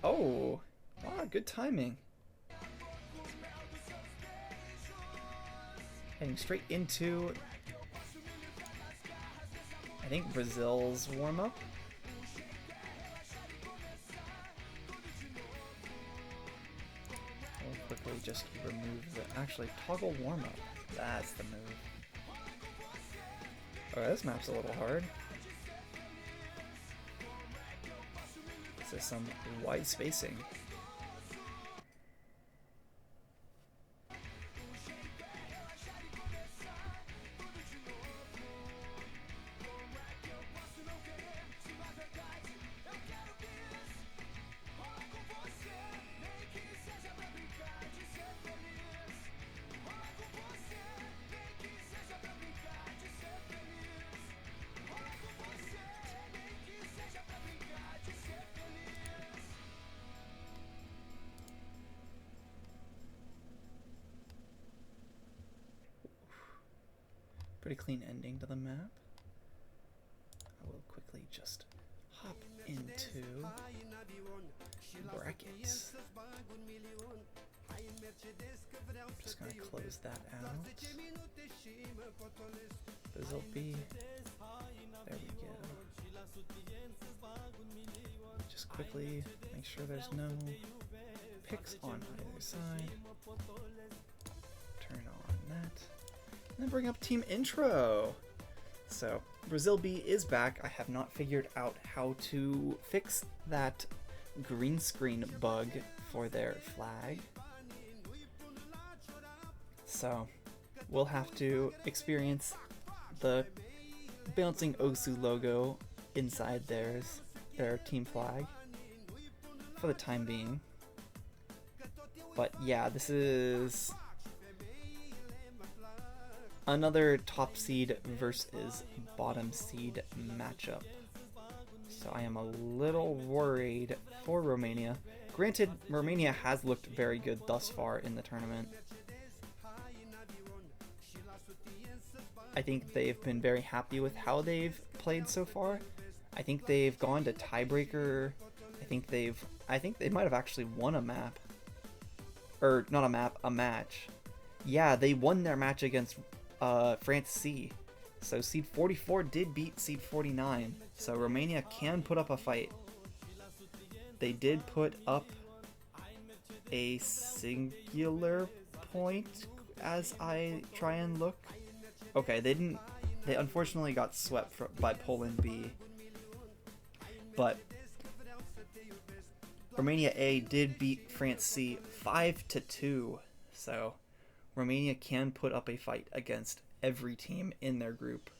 Oh, wow, good timing. Heading straight into, I think, Brazil's warm-up. We'll quickly just remove the, actually, toggle warm-up. That's the move. Oh, this map's a little hard. This is some wide spacing. Pretty clean ending to the map. I will quickly just hop into brackets. I'm just gonna close that out. Brazil B. There we go. Just quickly make sure there's no picks on either side. Turn on that. And then bring up team intro. So Brazil B is back. I have not figured out how to fix that green screen bug for their flag. So we'll have to experience the bouncing Osu logo inside their team flag for the time being. But yeah, this is another top seed versus bottom seed matchup. So I am a little worried for Romania. Granted, Romania has looked very good thus far in the tournament. I think they've been very happy with how they've played so far. I think they've gone to tiebreaker. I think they might have actually won a map. Or not a map, a match. Yeah, they won their match against France C. So seed 44 did beat seed 49. So Romania can put up a fight. They did put up a singular point as I try and look. Okay, they unfortunately got swept by Poland B. But Romania A did beat France C 5-2. So Romania can put up a fight against every team in their group.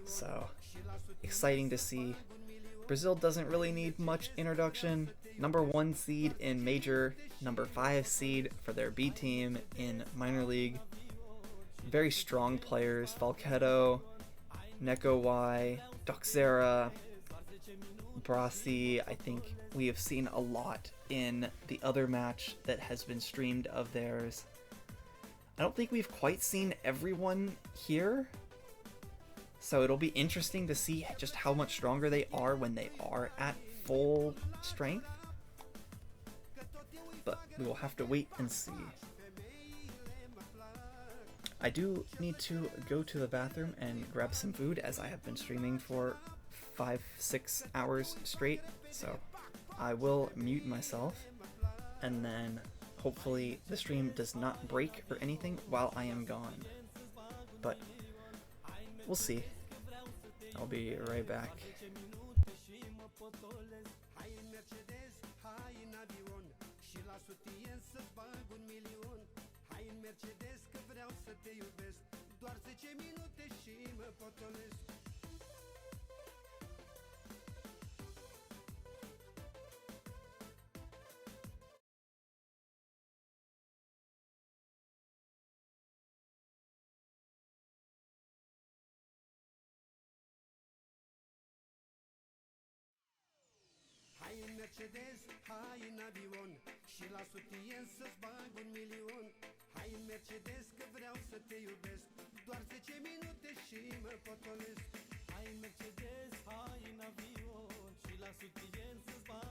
So exciting to see. Brazil doesn't really need much introduction. Number 1 seed in major, number 5 seed for their B team in minor league. Very strong players, Falchetto, Neko Y, Doxera, Brasi. I think we have seen a lot in the other match that has been streamed of theirs. I don't think we've quite seen everyone here, so it'll be interesting to see just how much stronger they are when they are at full strength. But we will have to wait and see. I do need to go to the bathroom and grab some food as I have been streaming for 5-6 hours straight, so I will mute myself and then hopefully the stream does not break or anything while I am gone, but we'll see. I'll be right back. Hai în Mercedes, hai în avion și la sutien să-ți bag 1.000.000. Hai în Mercedes că vreau să te iubesc, doar 10 minute și mă potolesc. Hai în Mercedes, hai în avion și la sutien să-ți bag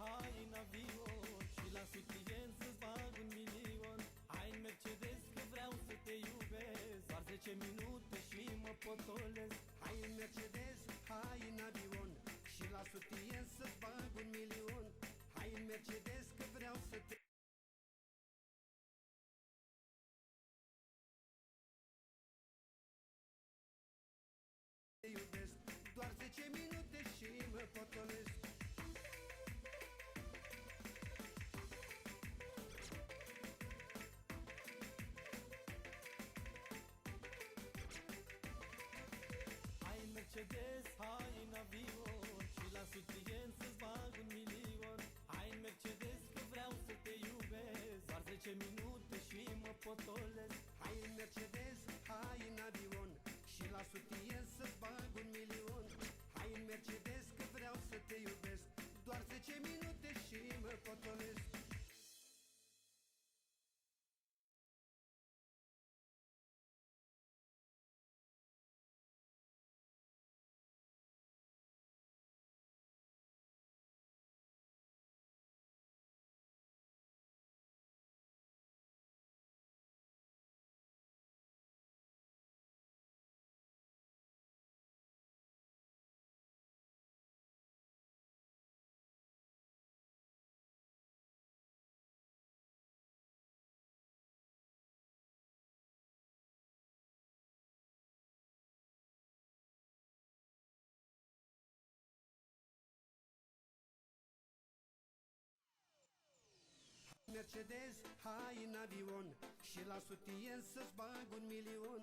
Hai în Mercedes, hai în avion și la sutien să-ți bag 1.000.000. Hai în Mercedes că vreau să te iubesc. Doar 10 minute și mă potolesc. Hai în Mercedes, hai în avion și la sutien să-ți bag 1.000.000. Hai în Mercedes că vreau să te iubesc. Doar 10 minute și mă potolesc. Hai în Mercedes, hai în avion și la sutien să-ți bag 1.000.000. Hai în Mercedes că vreau să te iubesc. Doar 10 minute și mă potolesc. Mercedes, hai în avion și la sutien să-ți bag 1.000.000.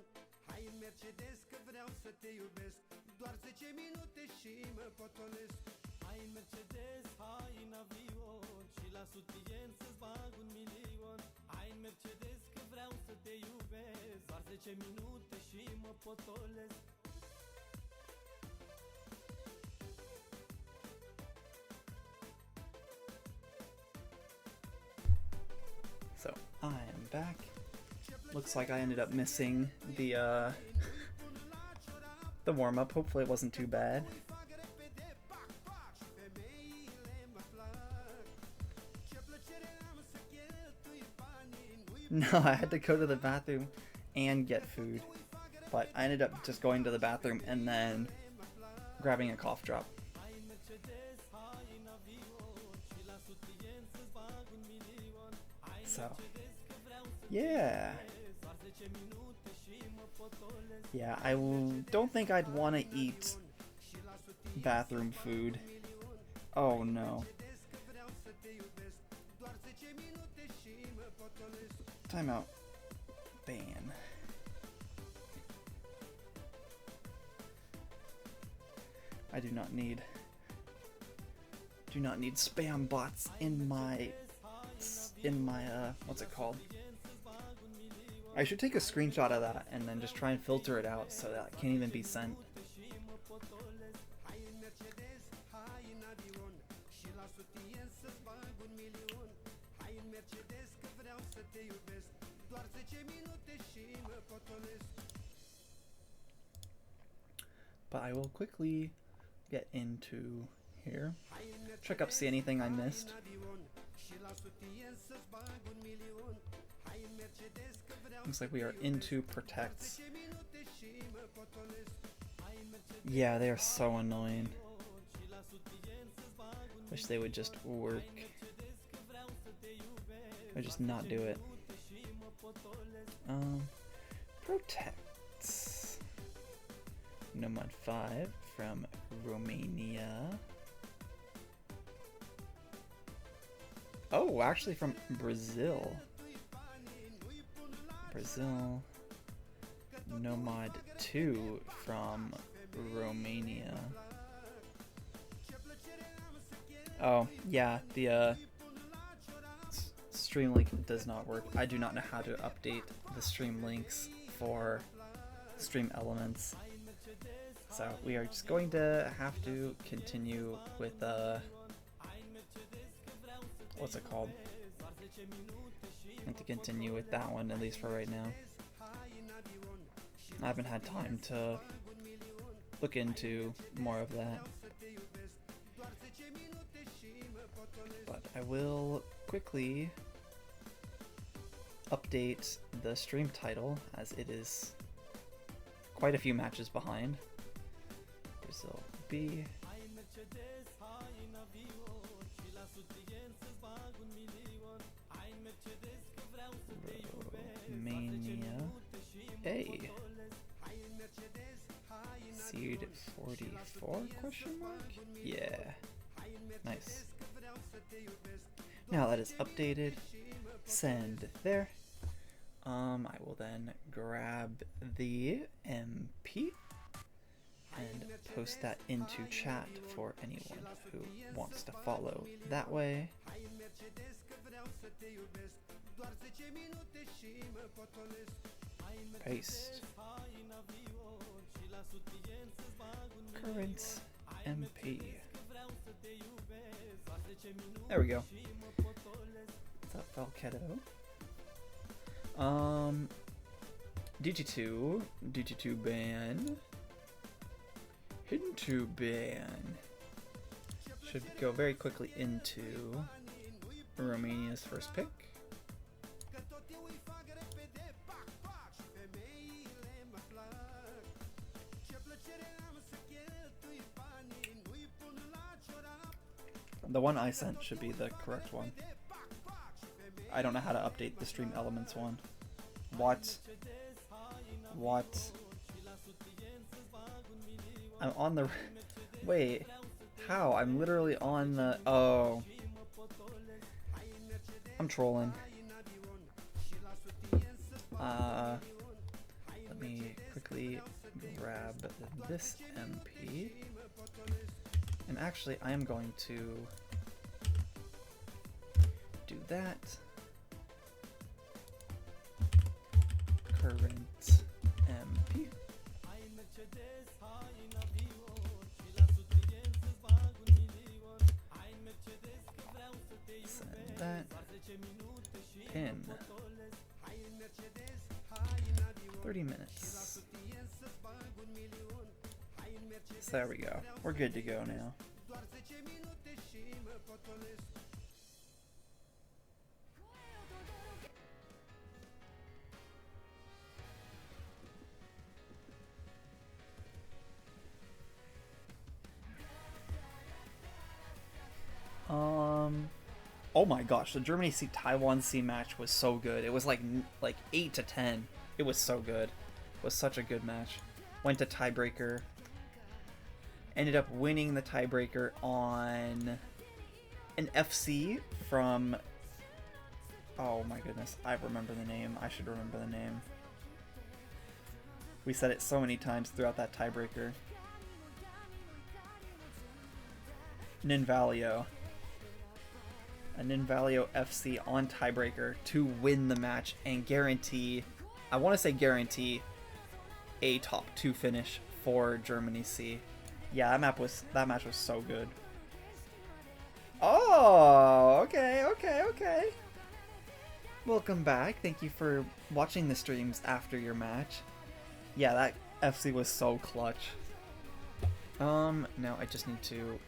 Hai în Mercedes că vreau să te iubesc. Doar 10 minute și mă potolesc. Hai în Mercedes, hai în avion și la sutien să-ți bag 1.000.000. Hai în Mercedes că vreau să te iubesc. Doar 10 minute și mă potolesc. So I am back. Looks like I ended up missing the warm-up. Hopefully it wasn't too bad. No, I had to go to the bathroom and get food, but I ended up just going to the bathroom and then grabbing a cough drop. So, yeah. Yeah, I don't think I'd want to eat bathroom food. Oh no. Timeout. Ban. I do not need spam bots in my what's it called? I should take a screenshot of that and then just try and filter it out so that it can't even be sent. But I will quickly get into here. Check up, see anything I missed. Looks like we are into protects. Yeah, they are so annoying. Wish they would just work. Or just not do it. Protects. Nomad 5 from Romania. Oh, actually from Brazil. Brazil. Nomad 2 from Romania. Oh, yeah, the stream link does not work. I do not know how to update the stream links for stream elements. So we are just going to have to continue with what's it called? I have to continue with that one, at least for right now. I haven't had time to look into more of that. I will quickly update the stream title as it is quite a few matches behind. Brazil B. Romania A. Seed 44 question mark? Yeah. Nice. Now that is updated, send there. I will then grab the MP and post that into chat for anyone who wants to follow that way. Paste. Current MP. There we go. What's up, Falchetto? DG2 ban. Into ban. Should go very quickly into Romania's first pick. The one I sent should be the correct one. I don't know how to update the Stream Elements one. What? I'm on the... Wait. How? I'm literally on the... Oh. I'm trolling. Let me quickly grab this MP. And actually, I am going to do that. Current MP. Send that. Pin. 30 minutes. So there we go. We're good to go now. Oh my gosh, the Germany C Taiwan C match was so good. It was like 8-10. It was so good. It was such a good match. Went to tiebreaker. Ended up winning the tiebreaker on an FC from... Oh my goodness, I remember the name. I should remember the name. We said it so many times throughout that tiebreaker. Ninvalio. A Ninvalio FC on tiebreaker to win the match and guarantee, I want to say guarantee, a top 2 finish for Germany C. Yeah, that match was so good. Oh, okay. Welcome back. Thank you for watching the streams after your match. Yeah, that FC was so clutch. Now I just need to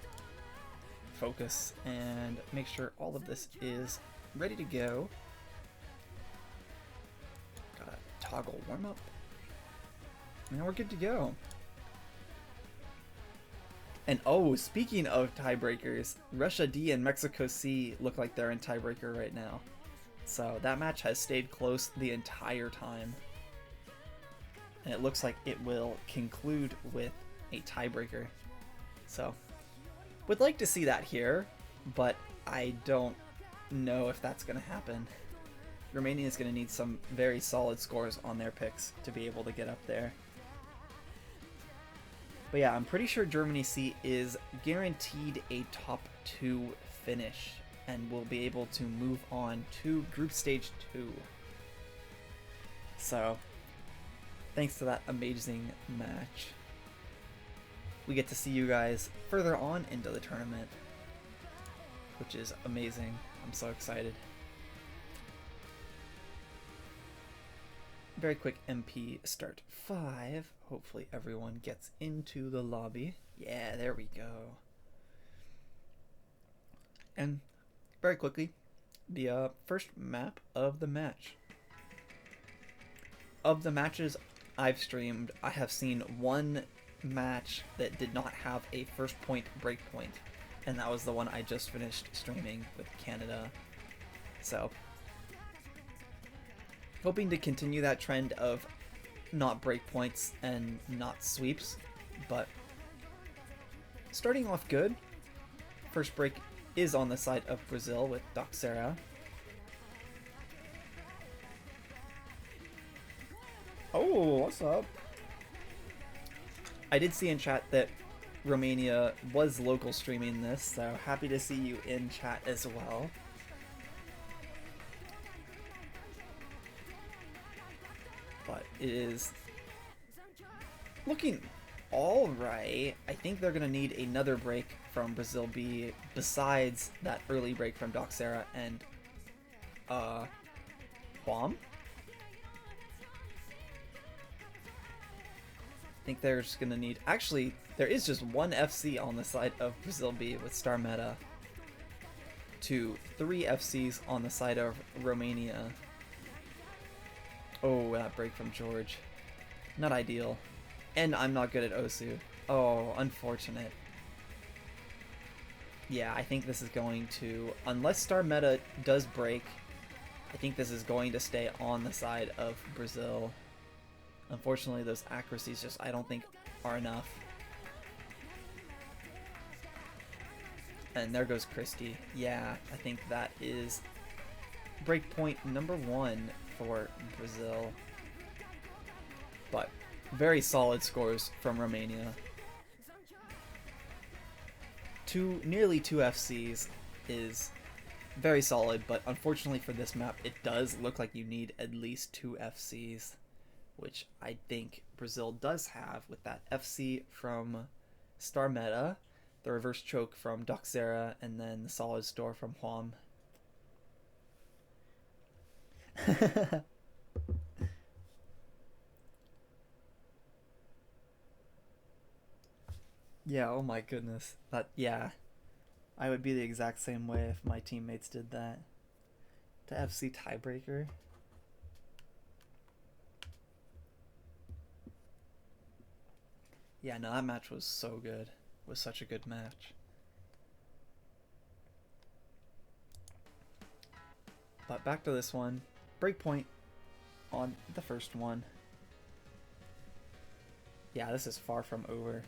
focus and make sure all of this is ready to go. Gotta toggle warm up. Now we're good to go. And oh, speaking of tiebreakers, Russia D and Mexico C look like they're in tiebreaker right now. So that match has stayed close the entire time. And it looks like it will conclude with a tiebreaker. So would like to see that here, but I don't know if that's going to happen. Romania is going to need some very solid scores on their picks to be able to get up there. But yeah, I'm pretty sure Germany C is guaranteed a top 2 finish and will be able to move on to group stage 2. So, thanks to that amazing match, we get to see you guys further on into the tournament, which is amazing. I'm so excited. Very quick MP start 5. Hopefully everyone gets into the lobby. Yeah, there we go. And very quickly, the first map of the match. Of the matches I've streamed, I have seen one match that did not have a first point breakpoint, and that was the one I just finished streaming with Canada. So, hoping to continue that trend of not breakpoints and not sweeps, but starting off good. First break is on the side of Brazil with Doxera. Oh, what's up? I did see in chat that Romania was local streaming this, so happy to see you in chat as well. But it is looking alright. I think they're going to need another break from Brazil B besides that early break from Doxera and Bomb. I think they're just going to need... Actually, there is just one FC on the side of Brazil B with Star Meta to 3 FCs on the side of Romania. Oh, that break from George. Not ideal. And I'm not good at Osu. Oh, unfortunate. Yeah, I think this is going to... Unless Star Meta does break, I think this is going to stay on the side of Brazil. Unfortunately, those accuracies just, I don't think, are enough. And there goes Christie. Yeah, I think that is breakpoint number 1 for Brazil. But very solid scores from Romania. Nearly 2 FCs is very solid, but unfortunately for this map, it does look like you need at least 2 FCs, which I think Brazil does have with that FC from Star Meta, the reverse choke from Doxera, and then the solid store from Huam. Yeah, oh my goodness. Yeah. I would be the exact same way if my teammates did that. To FC tiebreaker. Yeah, no, that match was so good. It was such a good match. But back to this one. Breakpoint on the first one. Yeah, this is far from over.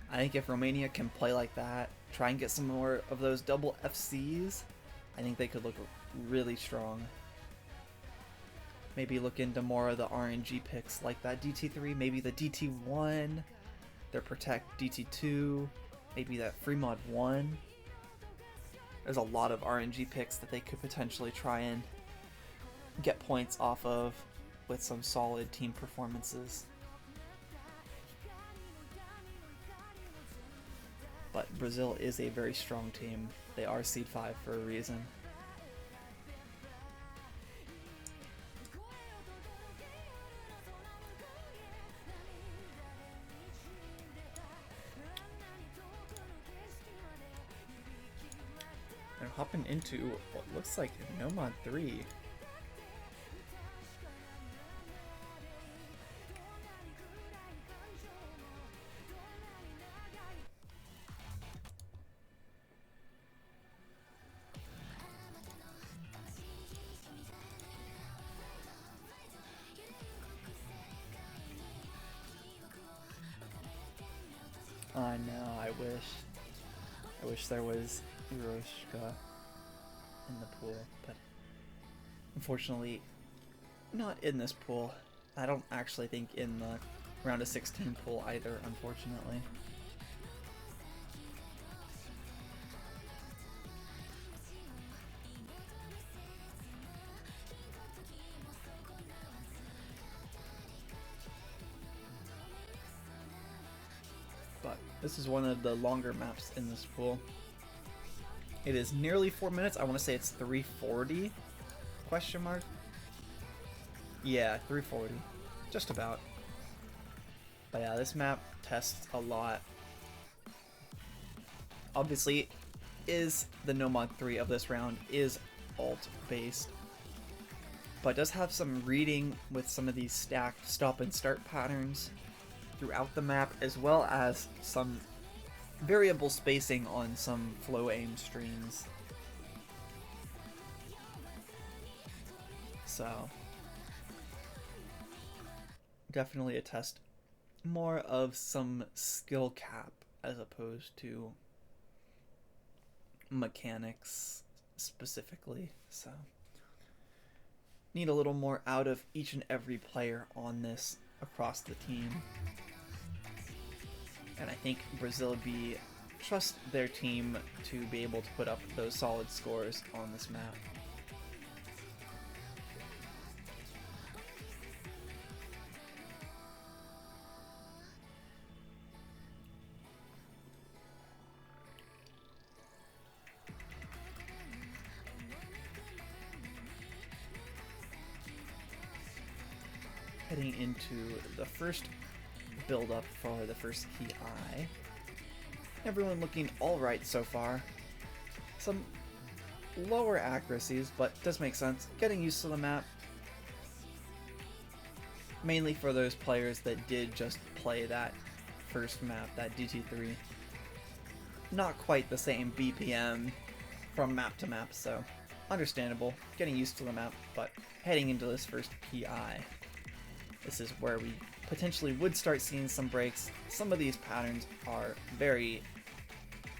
I think if Romania can play like that, try and get some more of those double FCs, I think they could look really strong. Maybe look into more of the RNG picks like that DT3, maybe the DT1, their Protect DT2, maybe that Free Mod 1. There's a lot of RNG picks that they could potentially try and get points off of with some solid team performances. But Brazil is a very strong team. They are seed 5 for a reason. They're hopping into what looks like no mod 3. I know, I wish there was Hiroshika in the pool, but unfortunately not in this pool. I don't actually think in the round of 16 pool either, unfortunately. But this is one of the longer maps in this pool. It is nearly 4 minutes. I want to say it's 3:40? Question mark? Yeah, 3:40. Just about. But yeah, this map tests a lot. Obviously, is the no mod 3 of this round is alt based, but does have some reading with some of these stacked stop and start patterns throughout the map, as well as some variable spacing on some flow aim streams. So definitely a test more of some skill cap as opposed to mechanics specifically. So need a little more out of each and every player on this across the team. And I think Brazil B trust their team to be able to put up those solid scores on this map. Heading into the first build-up for the first key eye. Everyone looking alright so far. Some lower accuracies, but does make sense. Getting used to the map. Mainly for those players that did just play that first map, that DT3. Not quite the same BPM from map to map, so understandable. Getting used to the map, but heading into this first PI. This is where we potentially would start seeing some breaks. Some of these patterns are very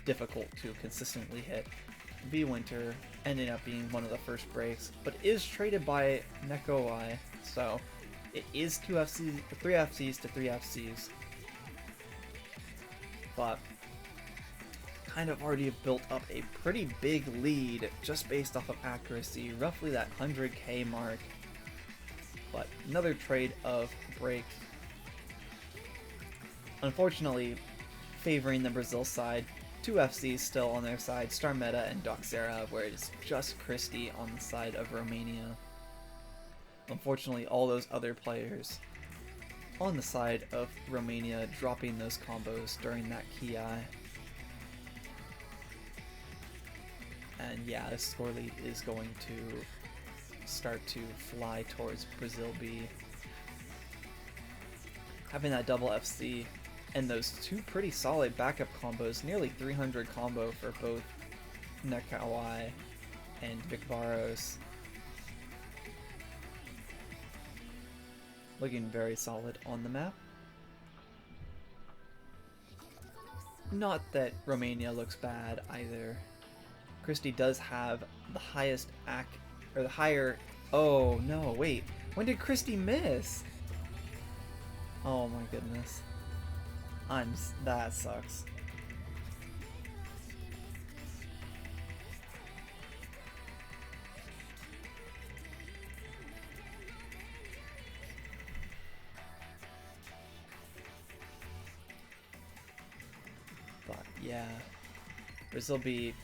difficult to consistently hit. V Winter ended up being one of the first breaks, but is traded by Nekoi, so it is 3 FCs to 3 FCs. But kind of already built up a pretty big lead just based off of accuracy, roughly that 100k mark. But another trade of breaks, unfortunately favoring the Brazil side. 2 FCs still on their side, Star Meta and Doxera, where it is just Christie on the side of Romania. Unfortunately, all those other players on the side of Romania dropping those combos during that key eye. And yeah, this score lead is going to start to fly towards Brazil B. Having that double FC and those two pretty solid backup combos, nearly 300 combo for both Nekoi and Vicvaros. Looking very solid on the map. Not that Romania looks bad either. Christie does have the highest the higher. Oh no, wait. When did Christie miss? Oh my goodness. That sucks. But yeah, Brazil B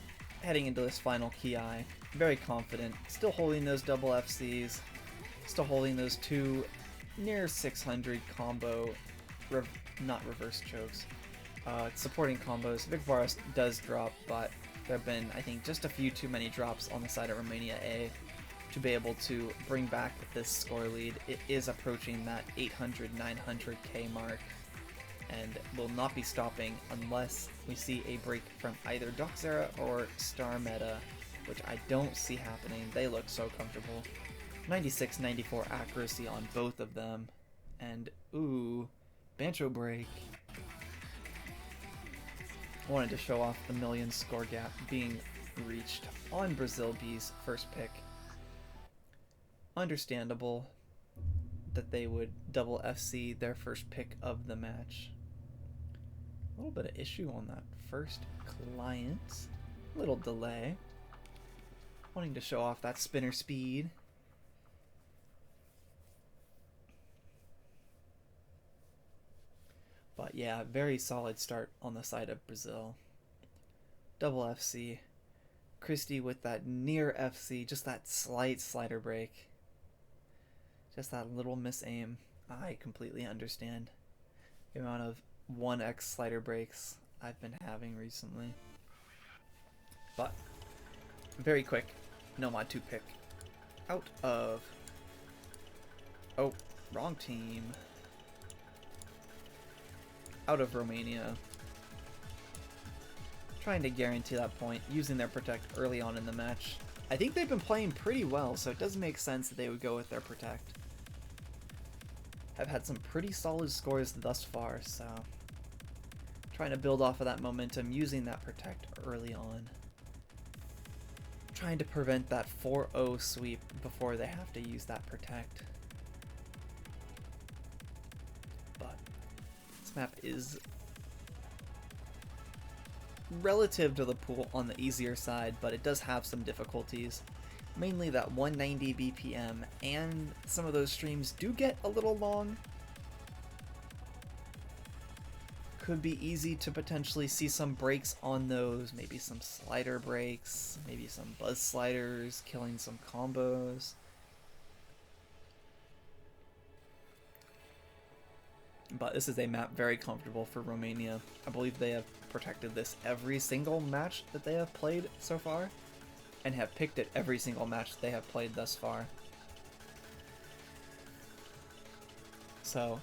heading into this final key eye, very confident, still holding those double FCs, still holding those two near 600 combo, not reverse chokes, supporting combos. Vicvaros does drop, but there have been, I think, just a few too many drops on the side of Romania A to be able to bring back this score lead. It is approaching that 800-900k mark, and will not be stopping unless we see a break from either Doxera or Star Meta, which I don't see happening. They look so comfortable. 96-94 accuracy on both of them, and ooh, Bancho break. Wanted to show off the million score gap being reached on Brazil B's first pick. Understandable that they would double FC their first pick of the match. A little bit of issue on that first client. Little delay. Wanting to show off that spinner speed. But yeah, very solid start on the side of Brazil. Double FC. Christie with that near FC, just that slight slider break. Just that little miss aim. I completely understand the amount of 1x slider breaks I've been having recently. But very quick Nomad 2 pick out of... Oh, wrong team. Out of Romania. Trying to guarantee that point, using their Protect early on in the match. I think they've been playing pretty well, so it does make sense that they would go with their Protect. I've had some pretty solid scores thus far, so trying to build off of that momentum, using that Protect early on. Trying to prevent that 4-0 sweep before they have to use that Protect. But this map is relative to the pool on the easier side, but it does have some difficulties. Mainly that 190 BPM, and some of those streams do get a little long. Could be easy to potentially see some breaks on those, maybe some slider breaks, maybe some buzz sliders, killing some combos. But this is a map very comfortable for Romania. I believe they have protected this every single match that they have played so far, and have picked it every single match they have played thus far. So,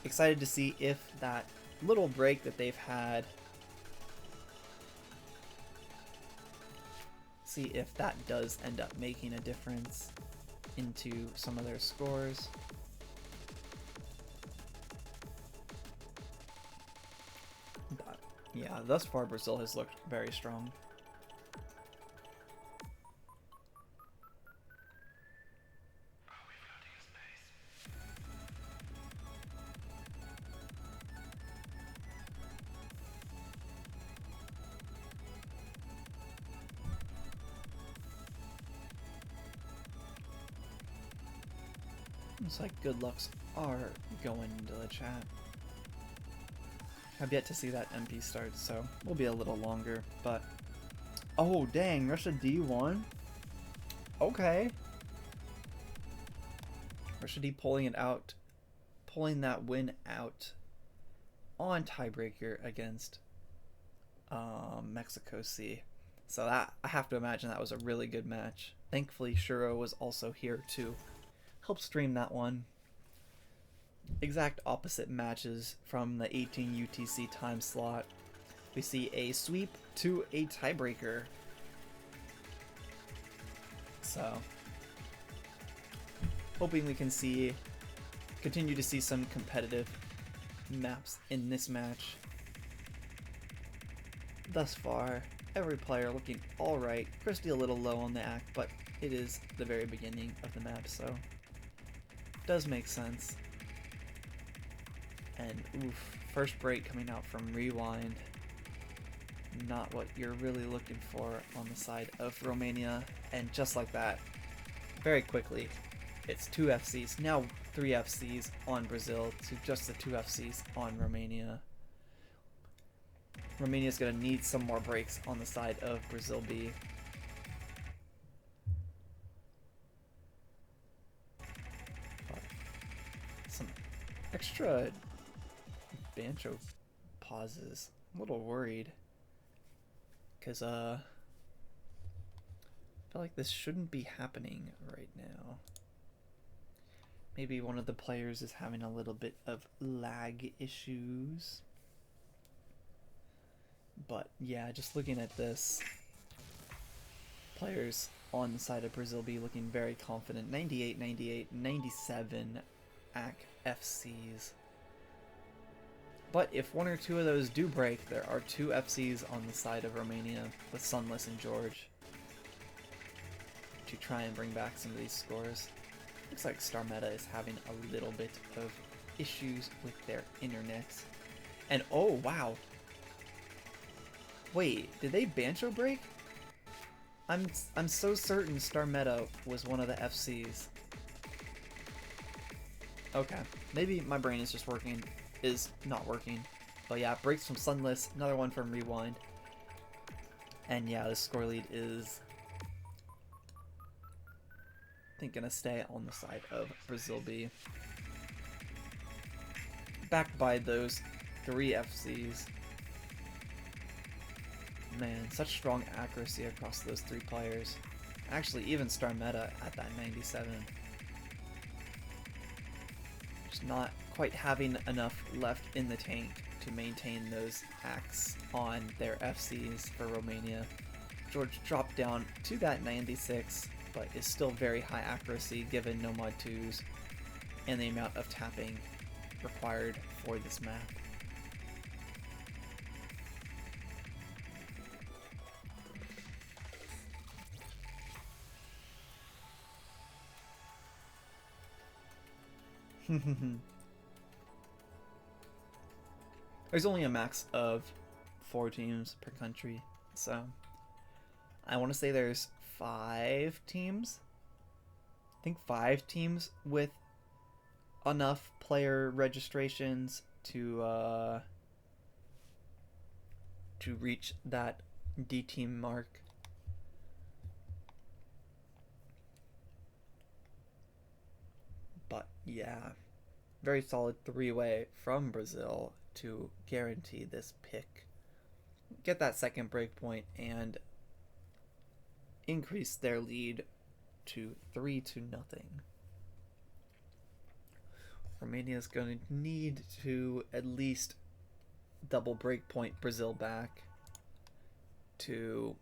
excited to see if that little break that they've had, see if that does end up making a difference into some of their scores. But yeah, thus far Brazil has looked very strong. Looks like good lucks are going into the chat. I've yet to see that MP start, so we'll be a little longer, but... Oh, dang, Russia D1? Okay. Russia D pulling it out, pulling that win out on tiebreaker against Mexico C. So that, I have to imagine that was a really good match. Thankfully, Shuro was also here to help stream that one. Exact opposite matches from the 18 UTC time slot. We see a sweep to a tiebreaker. So, hoping we can continue to see some competitive maps in this match. Thus far, every player looking alright. Christie a little low on the act, but it is the very beginning of the map, so it does make sense. And oof, first break coming out from Rewind. Not what you're really looking for on the side of Romania. And just like that, very quickly, it's 2 FCs, now 3 FCs on Brazil to just the 2 FCs on Romania. Romania's going to need some more breaks on the side of Brazil B. But some extra Bancho pauses. I'm a little worried, because I feel like this shouldn't be happening right now. Maybe one of the players is having a little bit of lag issues. But yeah, just looking at this, players on the side of Brazil B looking very confident. 98, 98, 97 AC FCs. But if one or two of those do break, there are 2 FCs on the side of Romania with Sunless and George to try and bring back some of these scores. Looks like Star Meta is having a little bit of issues with their internet. And oh wow! Wait, did they Bancho break? I'm so certain Star Meta was one of the FCs. Okay, maybe my brain is just not working. But yeah, breaks from Sunless, another one from Rewind. And yeah, the score lead is, I think, gonna stay on the side of Brazil B. Backed by those 3 FCs. Man, such strong accuracy across those three players. Actually, even Star Meta at that 97. Just not quite having enough left in the tank to maintain those hacks on their FCs for Romania. George dropped down to that 96, but is still very high accuracy given no mod 2s and the amount of tapping required for this map. There's only a max of 4 teams per country, so I want to say there's 5 teams. I think 5 teams with enough player registrations to reach that D team mark. But yeah, very solid 3-way from Brazil to guarantee this pick, get that second breakpoint, and increase their lead to 3-0. Romania is going to need to at least double breakpoint Brazil back to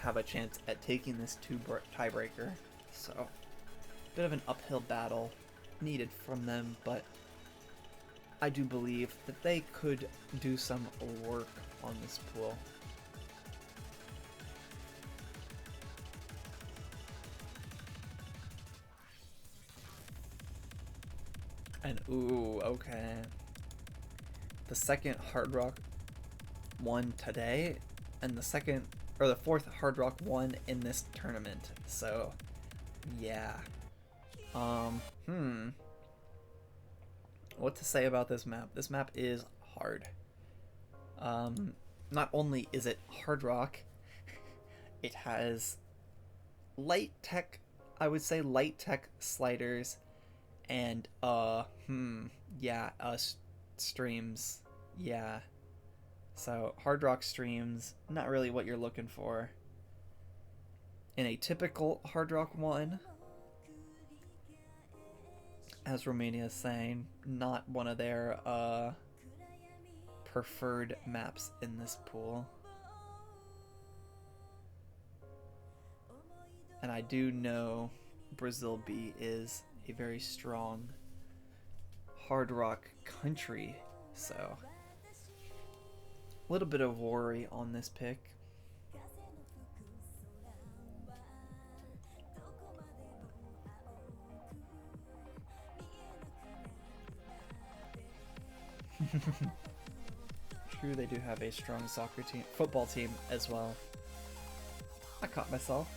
have a chance at taking this tiebreaker. So, bit of an uphill battle needed from them, but I do believe that they could do some work on this pool. And ooh, okay. The second Hard Rock won today, and the fourth Hard Rock won in this tournament. So, yeah. What to say about this map? This map is hard. Not only is it Hard Rock, it has light tech, I would say light tech sliders, and streams. Yeah. So Hard Rock streams, not really what you're looking for in a typical Hard Rock 1. As Romania is saying, not one of their preferred maps in this pool. And I do know Brazil B is a very strong Hard Rock country, so a little bit of worry on this pick. True, they do have a strong football team as well. I caught myself.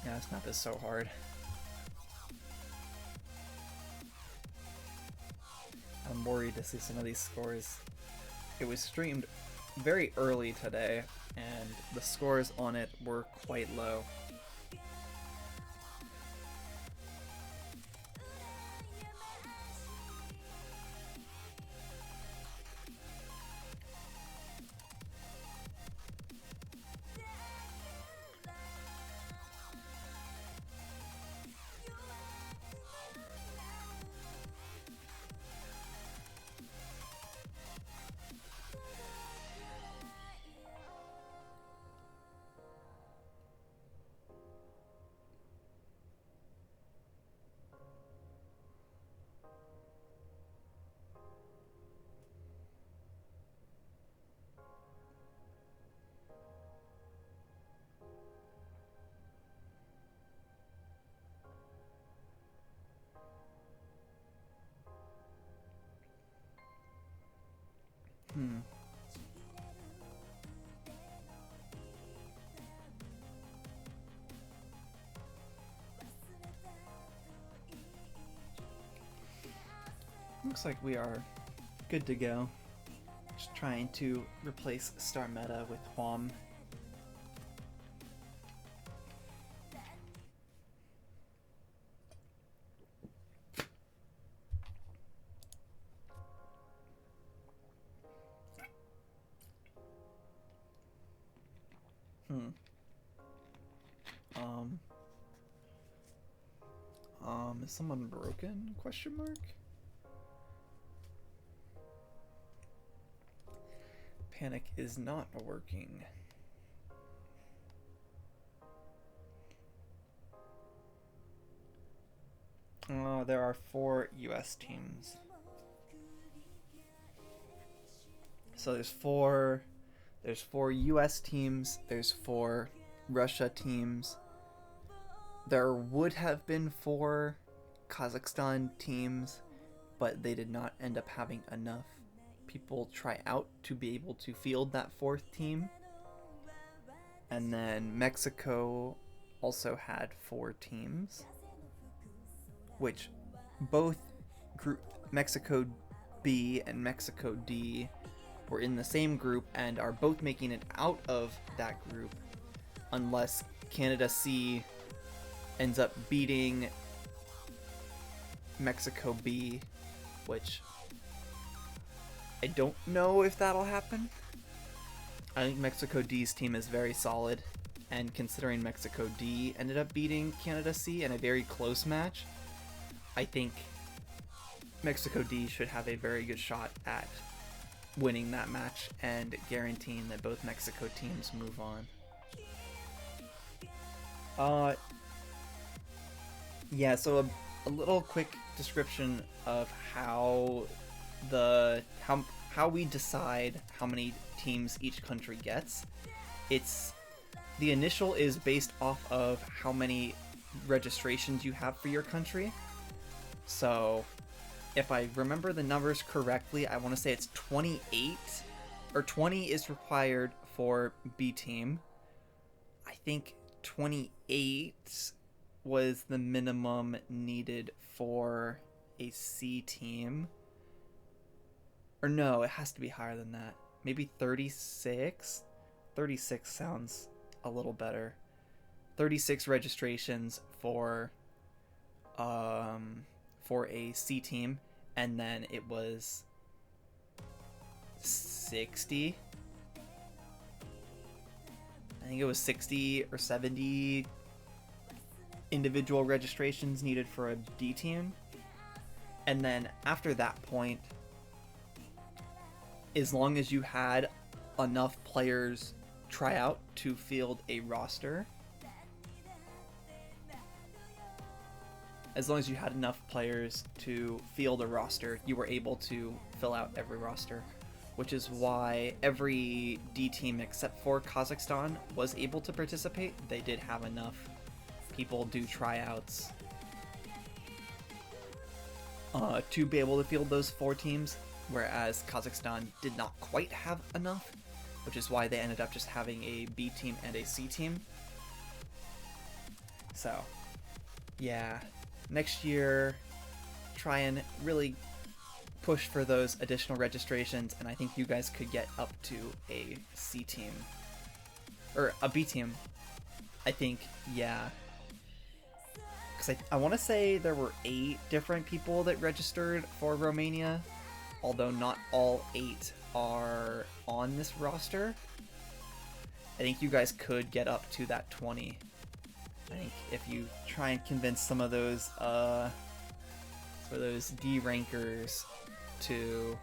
Yeah, this map is so hard. I'm worried to see some of these scores. It was streamed very early today, and the scores on it were quite low. Looks like we are good to go. Just trying to replace Star Meta with Huam. Hmm. Um. Is someone broken? Question mark. Panic is not working. There are 4 U.S. teams. So there's 4 US teams, there's 4 Russia teams. There would have been 4 Kazakhstan teams, but they did not end up having enough people try out to be able to field that 4th team. And then Mexico also had 4 teams, which both group Mexico B and Mexico D were in the same group and are both making it out of that group unless Canada C ends up beating Mexico B, which I don't know if that'll happen. I think Mexico D's team is very solid, and considering Mexico D ended up beating Canada C in a very close match, I think Mexico D should have a very good shot at winning that match and guaranteeing that both Mexico teams move on. Yeah, so a little quick description of how we decide how many teams each country gets. It's the initial is based off of how many registrations you have for your country. So if I remember the numbers correctly, I want to say it's 28 or 20 is required for B team. I think 28 was the minimum needed for a C team. Or no, it has to be higher than that. Maybe 36? 36 sounds a little better. 36 registrations for a C team, and then it was 60. I think it was 60 or 70 individual registrations needed for a D team. And then after that point, as long as you had enough players try out to field a roster, you were able to fill out every roster, which is why every D team except for Kazakhstan was able to participate. They did have enough people do tryouts to be able to field those 4 teams, whereas Kazakhstan did not quite have enough, which is why they ended up just having a B team and a C team. So, yeah, next year, try and really push for those additional registrations, and I think you guys could get up to a C team. Or a B team. I think, yeah. Because I want to say there were 8 different people that registered for Romania, although not all 8 are on this roster. I think you guys could get up to that 20. I think if you try and convince some of those D rankers to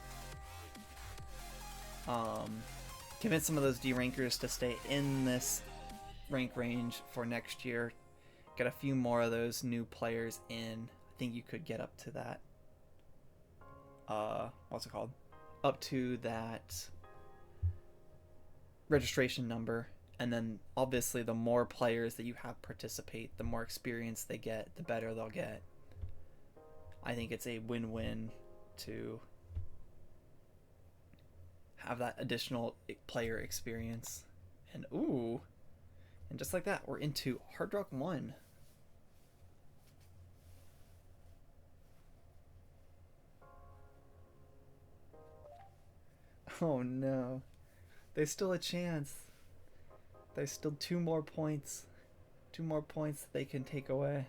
stay in this rank range for next year, get a few more of those new players in, I think you could get up to that up to that registration number. And then obviously the more players that you have participate, the more experience they get, the better they'll get. I think it's a win-win to have that additional player experience. And just like that, we're into Hard Rock 1. Oh no. There's still a chance. There's still 2 more points. 2 more points that they can take away.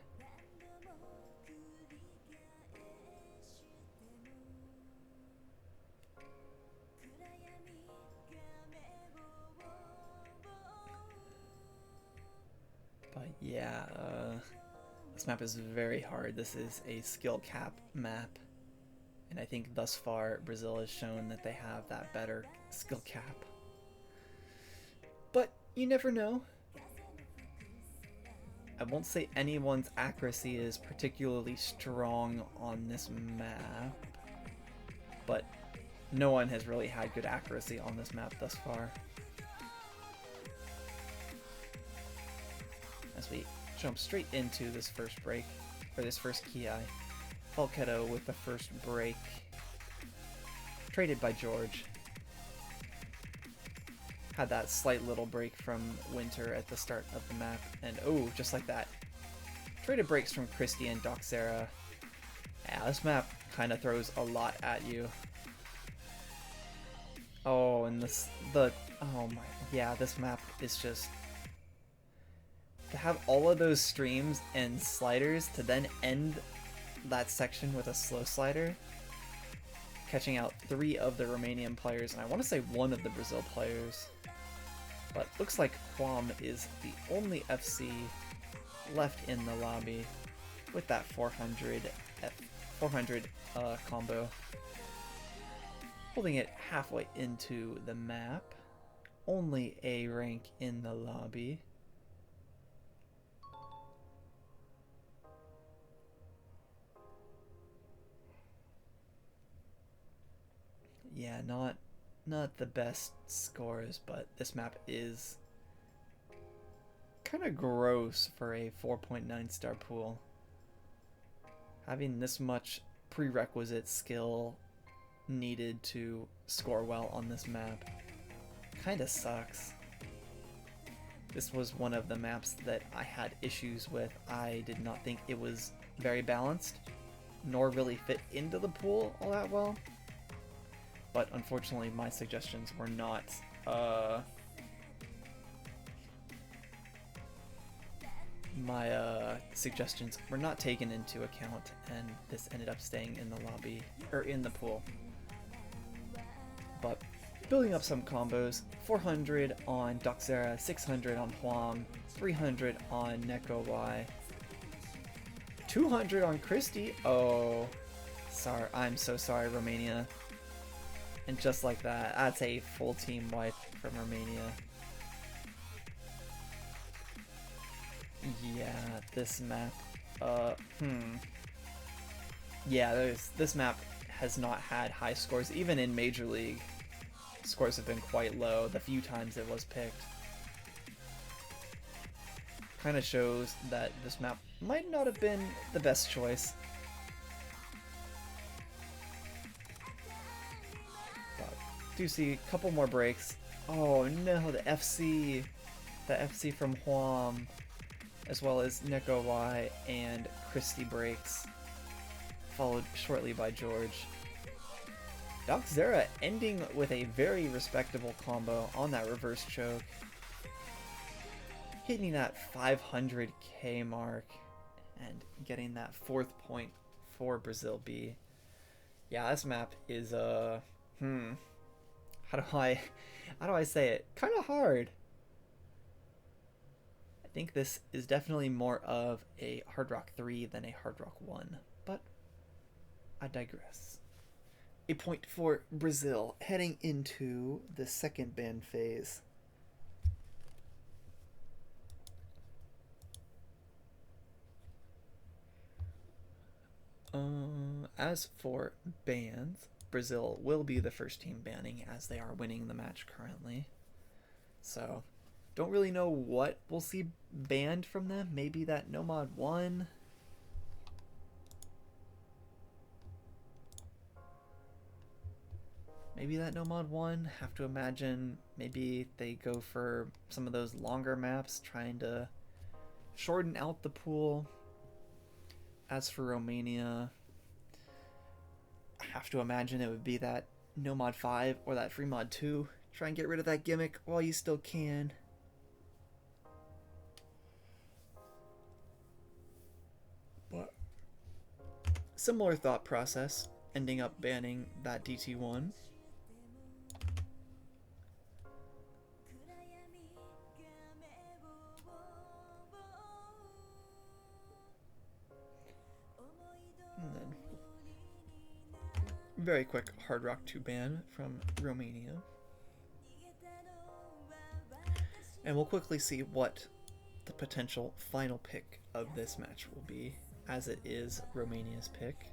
But yeah, this map is very hard. This is a skill cap map. And I think thus far, Brazil has shown that they have that better skill cap. But you never know. I won't say anyone's accuracy is particularly strong on this map, but no one has really had good accuracy on this map thus far. As we jump straight into this first break, or this first Ki. Falchetto with the first break, traded by George. Had that slight little break from Winter at the start of the map, and oh, just like that. Traded breaks from Christie and Doxera. Yeah, this map kind of throws a lot at you. Oh, and oh my, yeah, this map is just, to have all of those streams and sliders to then end that section with a slow slider, catching out 3 of the Romanian players, and I want to say 1 of the Brazil players. But looks like Quam is the only FC left in the lobby with that 400 combo. Holding it halfway into the map. Only A rank in the lobby. Yeah, not the best scores, but this map is kind of gross for a 4.9 star pool. Having this much prerequisite skill needed to score well on this map kind of sucks. This was one of the maps that I had issues with. I did not think it was very balanced, nor really fit into the pool all that well. But unfortunately, my suggestions were not taken into account, and this ended up staying in the lobby, or in the pool. But building up some combos: 400 on Doxera, 600 on Huam, 300 on Neko Y, 200 on Christie. Oh, sorry, I'm so sorry, Romania. And just like that, that's a full team wipe from Romania. Yeah, this map, yeah, this map has not had high scores. Even in Major League, scores have been quite low the few times it was picked. Kind of shows that this map might not have been the best choice. Do see a couple more breaks. Oh no, the FC from Huam, as well as Neko Y and Christie breaks, followed shortly by George. Doxera ending with a very respectable combo on that reverse choke, hitting that 500k mark and getting that 4th point for Brazil B. Yeah, this map is how do I say it? Kind of hard. I think this is definitely more of a Hard Rock 3 than a Hard Rock 1, but I digress. A point for Brazil heading into the second ban phase. As for bans, Brazil will be the first team banning, as they are winning the match currently. So, don't really know what we'll see banned from them. Maybe that Nomad 1. Maybe that Nomad 1. Have to imagine maybe they go for some of those longer maps, trying to shorten out the pool. As for Romania, I have to imagine it would be that Nomad 5 or that Free Mod 2. Try and get rid of that gimmick while you still can. But similar thought process, ending up banning that DT1. Very quick Hard Rock 2 ban from Romania. And we'll quickly see what the potential final pick of this match will be, as it is Romania's pick.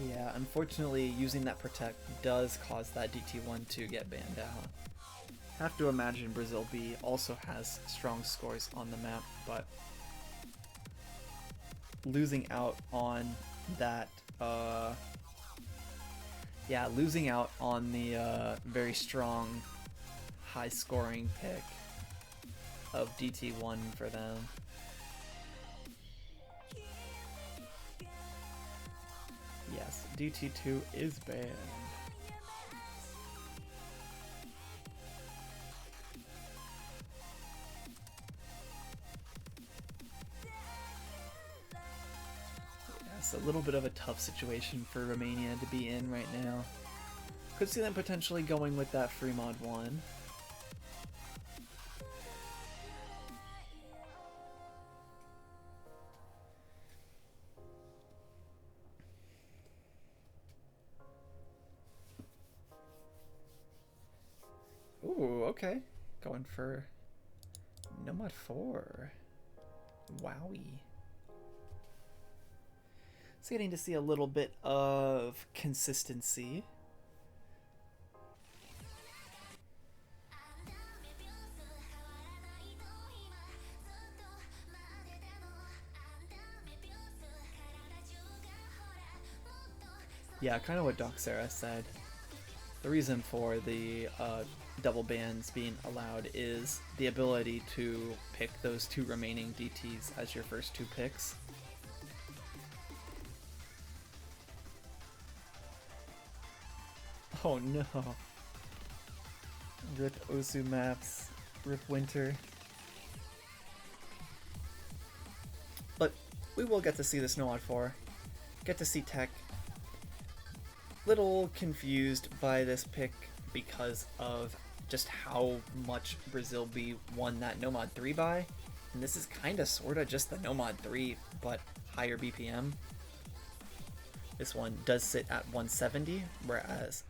Yeah, unfortunately, using that protect does cause that DT1 to get banned out. Have to imagine Brazil B also has strong scores on the map, but losing out on that, yeah, losing out on the very strong, high-scoring pick of DT1 for them. Yes, DT2 is banned. Yes, a little bit of a tough situation for Romania to be in right now. Could see them potentially going with that free mod 1. Ooh, okay. Going for no mod 4. Wowie. So getting to see a little bit of consistency. Yeah, kind of what Doxera said. The reason for the double bans being allowed is the ability to pick those 2 remaining DTs as your first 2 picks. Oh no. Rip Osu maps. Rip Winter. But we will get to see this no mod 4. Get to see Tech. Little confused by this pick because of just how much Brazil B won that no mod 3 by. And this is kinda sorta just the no mod 3, but higher BPM. This one does sit at 170, whereas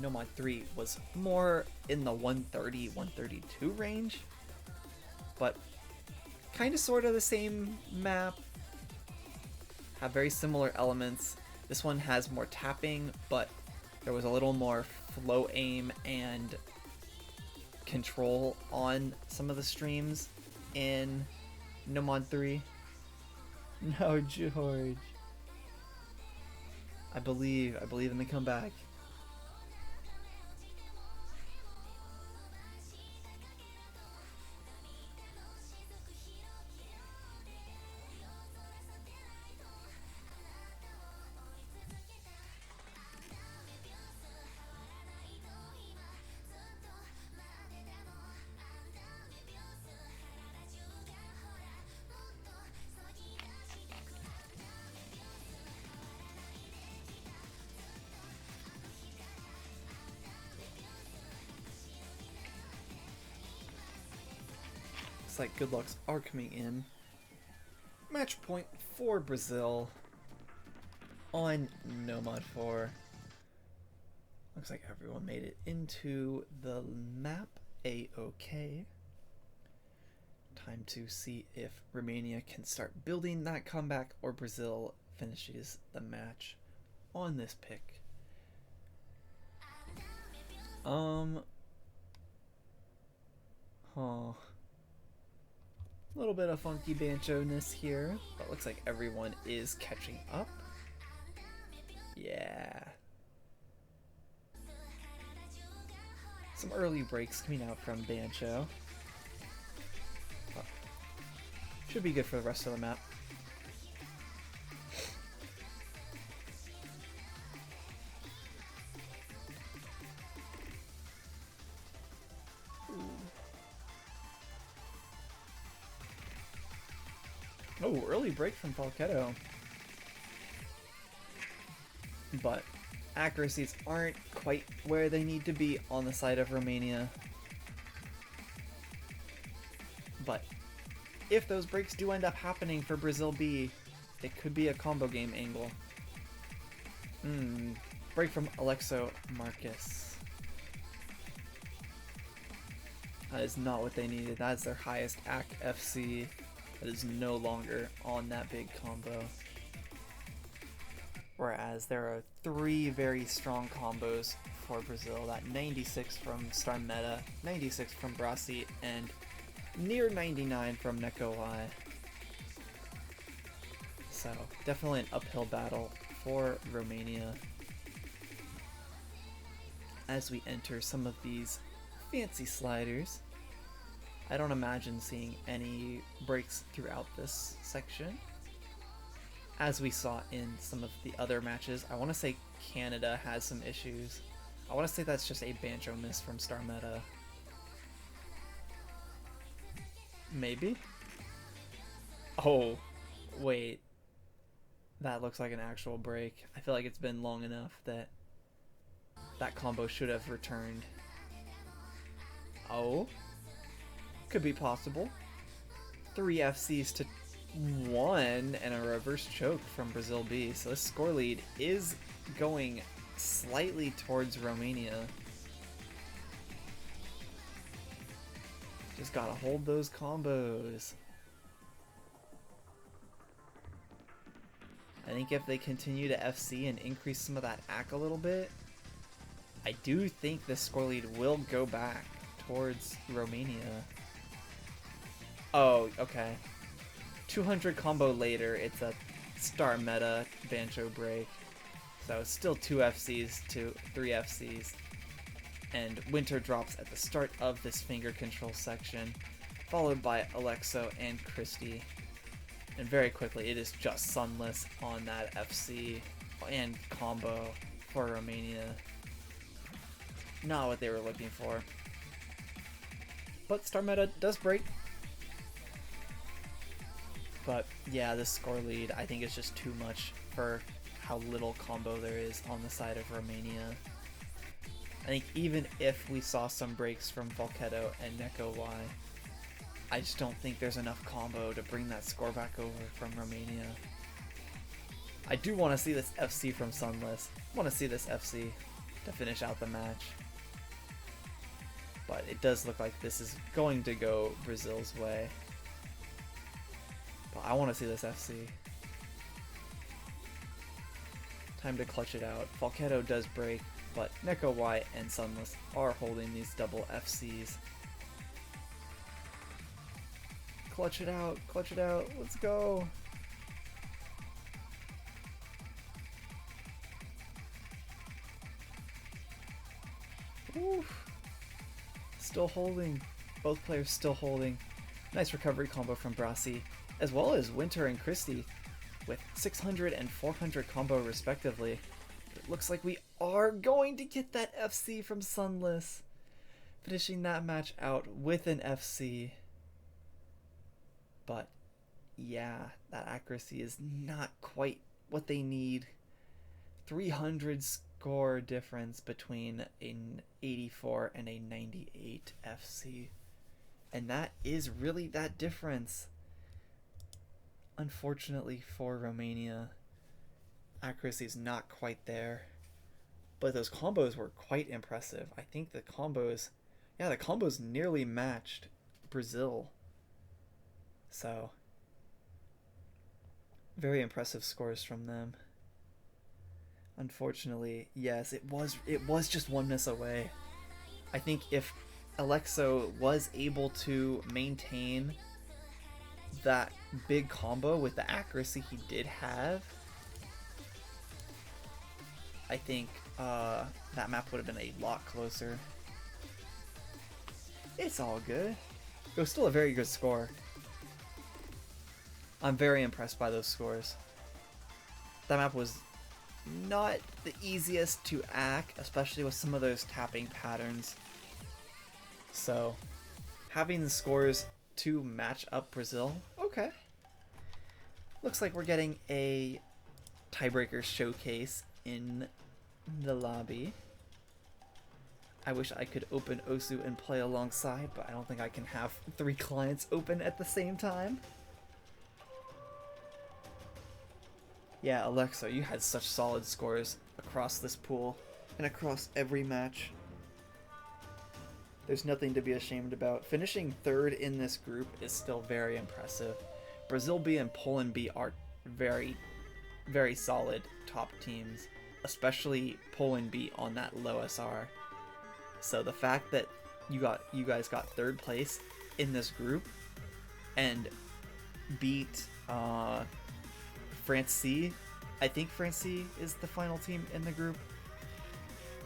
no mod 3 was more in the 130, 132 range. But kinda sorta the same map. Have very similar elements. This one has more tapping, but there was a little more flow aim and control on some of the streams in No Mod 3. No, George. I believe in the comeback. Like good lucks are coming in. Match point for Brazil on No Mod 4. Looks like everyone made it into the map A-OK. Time to see if Romania can start building that comeback or Brazil finishes the match on this pick. A little bit of funky banjo-ness here, but looks like everyone is catching up. Yeah. Some early breaks coming out from Banjo. But should be good for the rest of the map. Oh, early break from Falchetto. But accuracies aren't quite where they need to be on the side of Romania. But if those breaks do end up happening for Brazil B, it could be a combo game angle. Break from Alexo Marcus. That is not what they needed. That is their highest AC FC. That is no longer on that big combo. Whereas there are 3 very strong combos for Brazil. That 96 from Star Meta, 96 from Brasi, and near 99 from Neko Y. So definitely an uphill battle for Romania as we enter some of these fancy sliders. I don't imagine seeing any breaks throughout this section. As we saw in some of the other matches, I want to say Canada has some issues. I want to say that's just a banjo miss from Star Meta. Maybe? Oh, wait. That looks like an actual break. I feel like it's been long enough that that combo should have returned. Oh, could be possible. 3 FCs to 1 and a reverse choke from Brazil B. So this score lead is going slightly towards Romania. Just gotta hold those combos. I think if they continue to FC and increase some of that AC a little bit, I do think this score lead will go back towards Romania. Oh, okay. 200 combo later, it's a Star Meta Banjo break. So still 2 FCs to 3 FCs. And Winter drops at the start of this finger control section, followed by Alexo and Christie. And very quickly, it is just Sunless on that FC and combo for Romania. Not what they were looking for. But Star Meta does break. But yeah, this score lead I think is just too much for how little combo there is on the side of Romania. I think even if we saw some breaks from Volchetto and Neko Y, I just don't think there's enough combo to bring that score back over from Romania. I do want to see this FC from Sunless. I want to see this FC to finish out the match. But it does look like this is going to go Brazil's way. But I want to see this FC. Time to clutch it out. Volchetto does break, but Neko Y and Sunless are holding these double FCs. Clutch it out, let's go! Oof. Still holding. Both players still holding. Nice recovery combo from Brasi, as well as Winter and Christie with 600 and 400 combo respectively. It looks like we are going to get that FC from Sunless, finishing that match out with an FC. But yeah, that accuracy is not quite what they need. 300 score difference between an 84 and a 98 FC. And that is really that difference. Unfortunately for Romania, accuracy is not quite there. But those combos were quite impressive. I think the combos nearly matched Brazil. So, very impressive scores from them. Unfortunately, yes, it was just one miss away. I think if Alexo was able to maintain that big combo with the accuracy he did have, I think that map would have been a lot closer. It's all good. It was still a very good score. I'm very impressed by those scores. That map was not the easiest to act, especially with some of those tapping patterns. So, having the scores to match up Brazil, okay. Looks like we're getting a tiebreaker showcase in the lobby. I wish I could open Osu and play alongside, but I don't think I can have 3 clients open at the same time. Yeah, Alexa, you had such solid scores across this pool and across every match. There's nothing to be ashamed about. Finishing 3rd in this group is still very impressive. Brazil B and Poland B are very, very solid top teams, especially Poland B on that low SR. So the fact that you guys got 3rd place in this group and beat France C, I think France C is the final team in the group,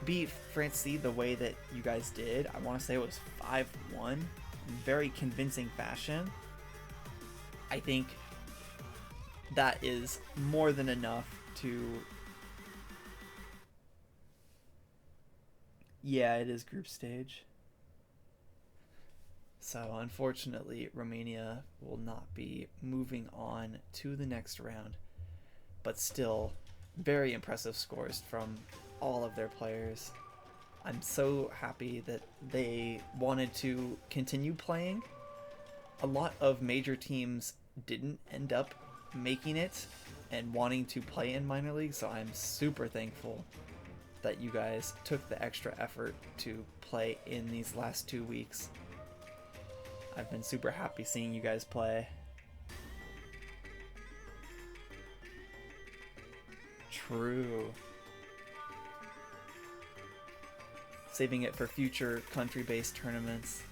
beat France C the way that you guys did, I want to say it was 5-1, in very convincing fashion. I think that is more than enough to... Yeah, it is group stage. So unfortunately, Romania will not be moving on to the next round. But still, very impressive scores from all of their players. I'm so happy that they wanted to continue playing. A lot of major teams didn't end up making it and wanting to play in minor leagues, so I'm super thankful that you guys took the extra effort to play in these last 2 weeks. I've been super happy seeing you guys play. True. Saving it for future country-based tournaments.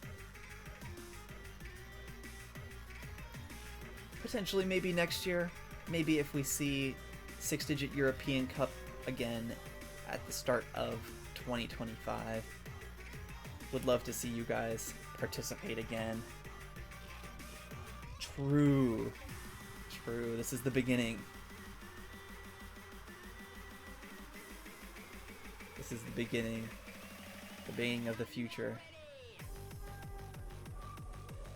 Potentially maybe next year. Maybe if we see 6-digit European Cup again at the start of 2025. Would love to see you guys participate again. True. True. This is the beginning. This is the beginning. The beginning of the future.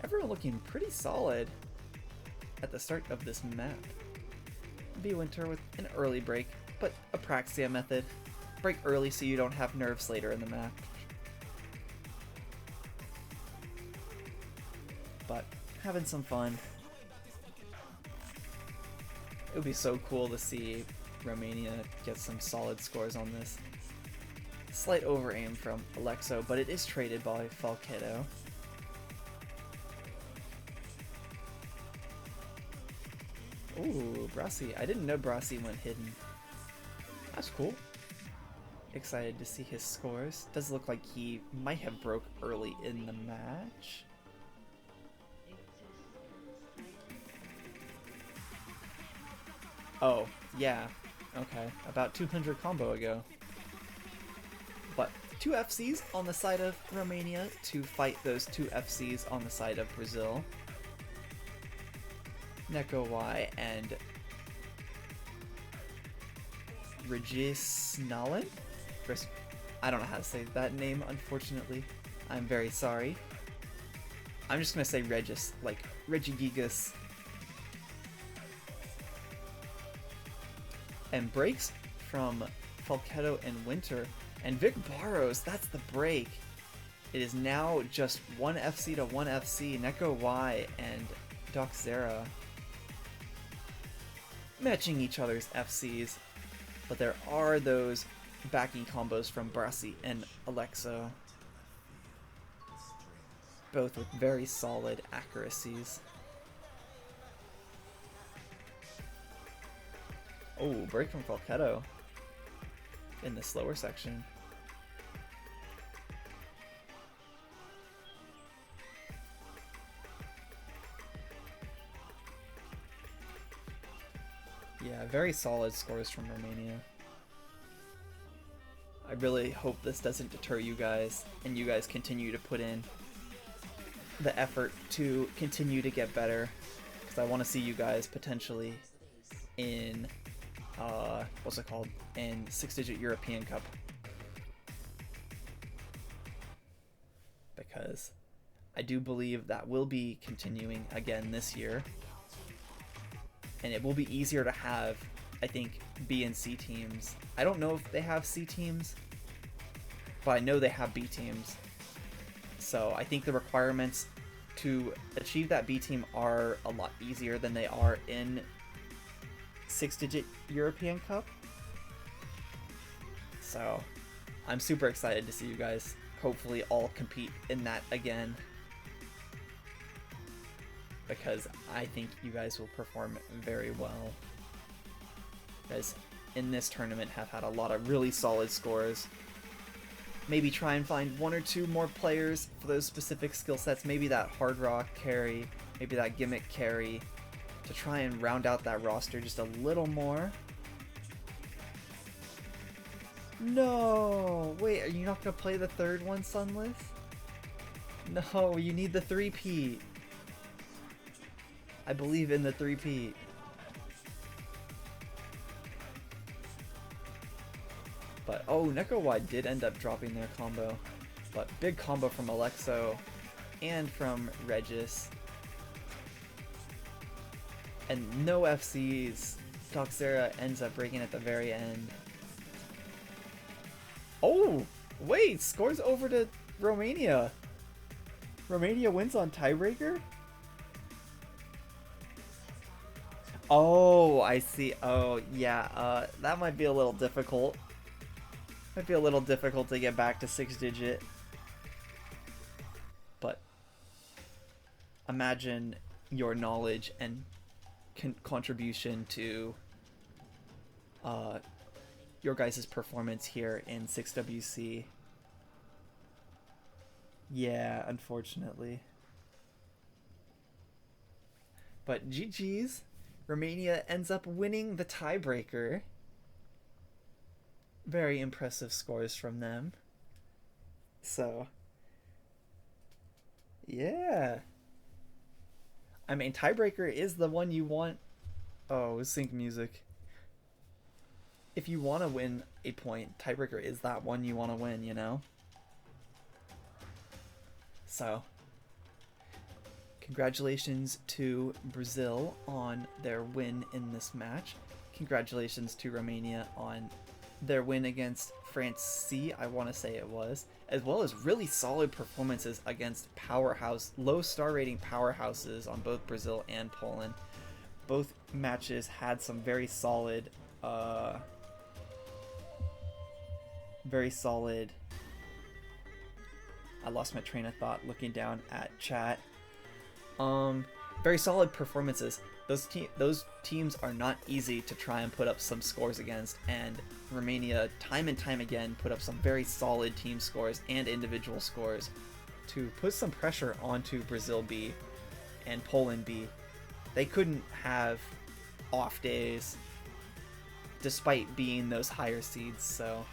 Everyone looking pretty solid at the start of this map. B Winter with an early break, but Apraxia method. Break early so you don't have nerfs later in the map. But having some fun. It would be so cool to see Romania get some solid scores on this. Slight over-aim from Alexo, but it is traded by Falchetto. Ooh, Brasi. I didn't know Brasi went hidden. That's cool. Excited to see his scores. Does look like he might have broke early in the match. Oh, yeah. Okay. About 200 combo ago. But 2 FCs on the side of Romania to fight those 2 FCs on the side of Brazil. Neko Y and Regisnalen? I don't know how to say that name, unfortunately. I'm very sorry. I'm just gonna say Regis, like Regigigas. And breaks from Falchetto and Winter. And Vic Barros, that's the break. It is now just 1 FC to 1 FC. Neko Y and Doxera matching each other's FCs. But there are those backing combos from Brasi and Alexo. Both with very solid accuracies. Oh, break from Falchetto in the slower section. Yeah, very solid scores from Romania. I really hope this doesn't deter you guys, and you guys continue to put in the effort to continue to get better, because I want to see you guys potentially in what's it called, in 6-digit European Cup, because I do believe that will be continuing again this year, and it will be easier to have I think, B and C teams. I don't know if they have C teams, but I know they have B teams. So I think the requirements to achieve that B team are a lot easier than they are in 6-digit European Cup. So I'm super excited to see you guys hopefully all compete in that again, because I think you guys will perform very well. You guys in this tournament have had a lot of really solid scores. Maybe try and find 1 or 2 more players for those specific skill sets, maybe that hard rock carry, maybe that gimmick carry, to try and round out that roster just a little more. No! Wait, are you not going to play the third one, Sunless? No, you need the 3-peat. I believe in the 3-peat. But, oh, Nekowide did end up dropping their combo. But big combo from Alexo and from Regis. And no FCs. Doxera ends up breaking at the very end. Oh, wait, scores over to Romania. Romania wins on tiebreaker? Oh, I see. Oh, yeah, that might be a little difficult. Might be a little difficult to get back to 6-digit. But imagine your knowledge and contribution to your guys' performance here in 6WC. Yeah, unfortunately. But GG's. Romania ends up winning the tiebreaker. Very impressive scores from them. So, yeah. I mean, tiebreaker is the one you want. Oh, sync music. If you want to win a point, tiebreaker is that one you want to win, you know? So, congratulations to Brazil on their win in this match. Congratulations to Romania on their win against France C, I want to say it was, as well as really solid performances against low star rating powerhouses on both Brazil and Poland. Both matches had some very solid, I lost my train of thought looking down at chat. Very solid performances. Those teams are not easy to try and put up some scores against, and Romania time and time again put up some very solid team scores and individual scores to put some pressure onto Brazil B and Poland B. They couldn't have off days despite being those higher seeds, so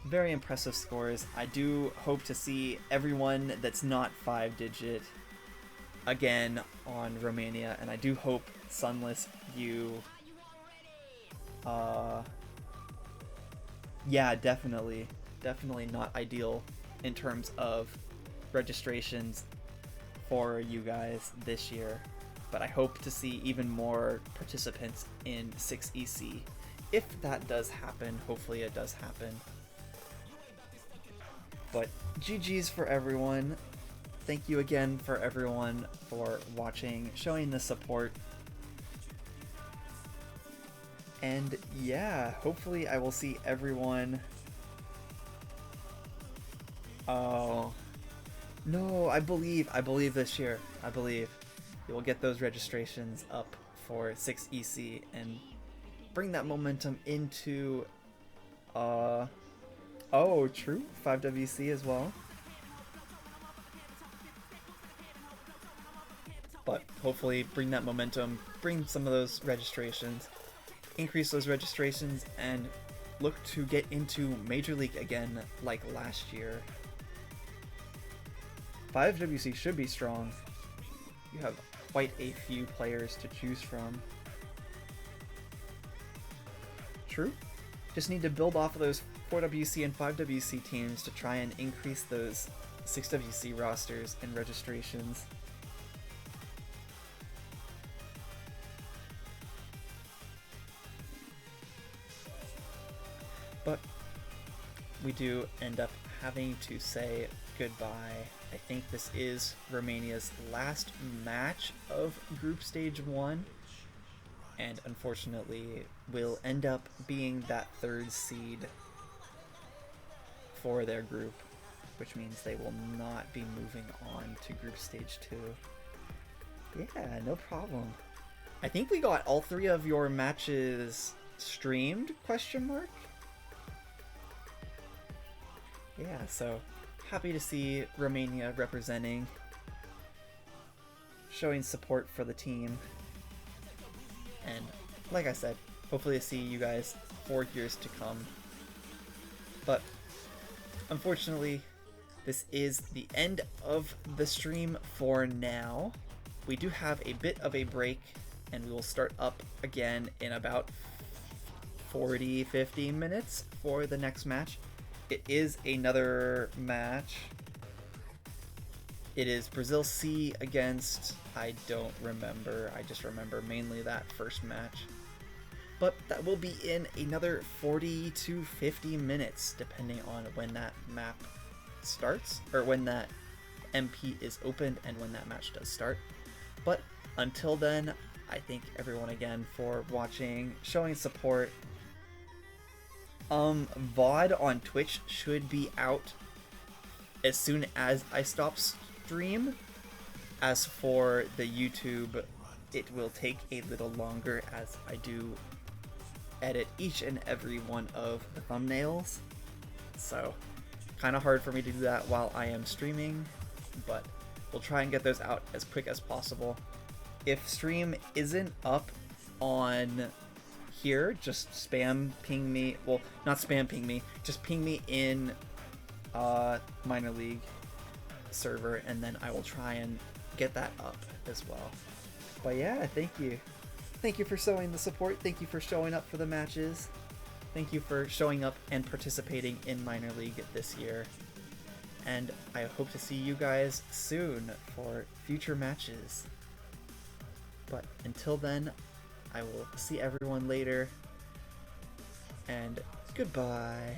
very impressive scores. I do hope to see everyone that's not 5-digit again on Romania, and I do hope, Sunless, you yeah, definitely not ideal in terms of registrations for you guys this year, but I hope to see even more participants in 6EC. If that does happen, hopefully it does happen. But GG's for everyone. Thank you again for everyone for watching, showing the support. And yeah, hopefully I will see everyone. Oh no, I believe this year. I believe you will get those registrations up for 6EC and bring that momentum into oh, true, 5WC as well. But hopefully bring that momentum, bring some of those registrations, increase those registrations, and look to get into Major League again like last year. 5WC should be strong. You have quite a few players to choose from. True. Just need to build off of those 4WC and 5WC teams to try and increase those 6WC rosters and registrations. But we do end up having to say goodbye. I think this is Romania's last match of Group Stage 1, and unfortunately will end up being that third seed for their group, which means they will not be moving on to Group Stage 2. Yeah, no problem. I think we got all 3 of your matches streamed, question mark? Yeah, so happy to see Romania representing, showing support for the team, and like I said, hopefully to see you guys for years to come. But unfortunately, this is the end of the stream for now. We do have a bit of a break, and we will start up again in about 40-50 minutes for the next match. It is another match. It is Brazil C against, I don't remember, I just remember mainly that first match. But that will be in another 40 to 50 minutes, depending on when that map starts, or when that MP is opened and when that match does start. But until then, I thank everyone again for watching, showing support. VOD on Twitch should be out as soon as I stop stream. As for the YouTube, it will take a little longer as I do edit each and every one of the thumbnails. So, kind of hard for me to do that while I am streaming, but we'll try and get those out as quick as possible. If stream isn't up on here, just spam ping me, well, not spam ping me, just ping me in minor league server, and then I will try and get that up as well. But yeah, thank you for showing the support, thank you for showing up for the matches, thank you for showing up and participating in minor league this year, and I hope to see you guys soon for future matches. But until then, I will see everyone later, and goodbye.